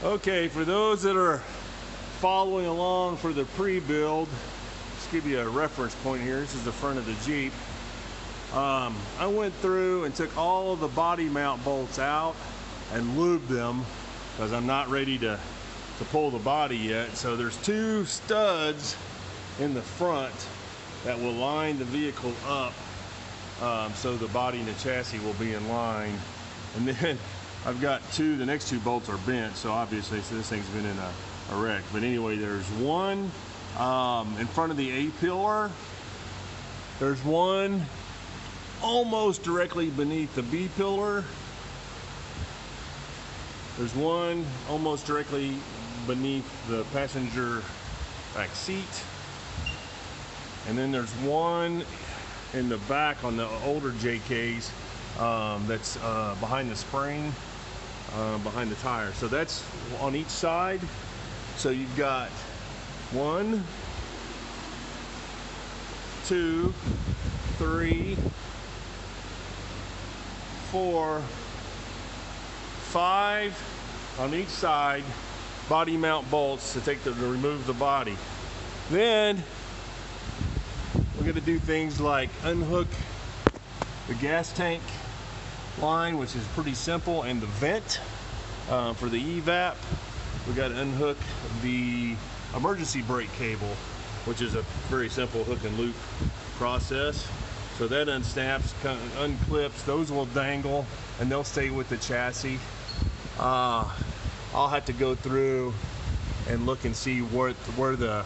Okay, for those that are following along for the pre-build, let's give you a reference point here. This is the front of the Jeep. I went through and took all of the body mount bolts out and lubed them because I'm not ready to pull the body yet. So there's two studs in the front that will line the vehicle up, so the body and the chassis will be in line. And then I've got the next two bolts are bent, so obviously this thing's been in a wreck. But anyway, there's one in front of the A pillar. There's one almost directly beneath the B pillar. There's one almost directly beneath the passenger back seat. And then there's one in the back on the older JKs that's behind the spring, behind the tire. So that's on each side. So you've got 1, 2, 3, 4, 5 on each side body mount bolts to remove the body. Then we're going to do things like unhook the gas tank line, which is pretty simple, and the vent for the evap. We got to unhook the emergency brake cable, which is a very simple hook and loop process. So that unsnaps, unclips, those will dangle and they'll stay with the chassis. I'll have to go through and look and see where the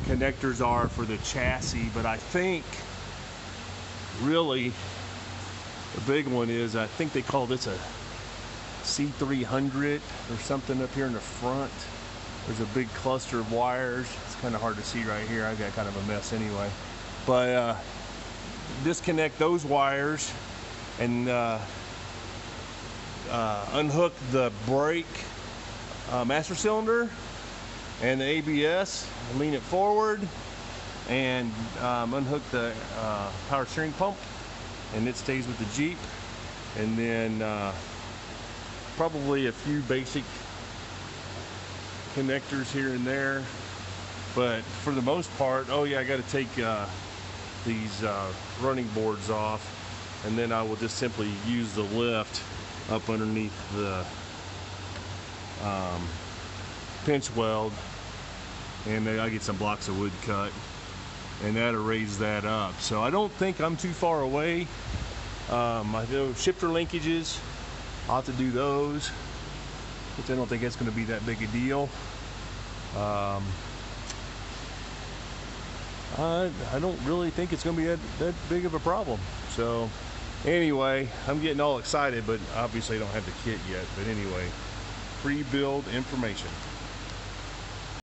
connectors are for the chassis, but I think really the big one is, I think they call this a C300 or something up here in the front. There's a big cluster of wires. It's kind of hard to see right here. I got kind of a mess anyway. But disconnect those wires and unhook the brake master cylinder and the ABS, lean it forward, and unhook the power steering pump, and it stays with the Jeep. And then probably a few basic connectors here and there, but for the most part, oh yeah, I got to take these running boards off, and then I will just simply use the lift up underneath the pinch weld, and then I get some blocks of wood cut, and that'll raise that up. So I don't think I'm too far away. I know shifter linkages, I'll have to do those, which I don't think that's going to be that big a deal. I don't really think it's going to be that big of a problem. So anyway, I'm getting all excited, but obviously I don't have the kit yet. But anyway, pre-build information.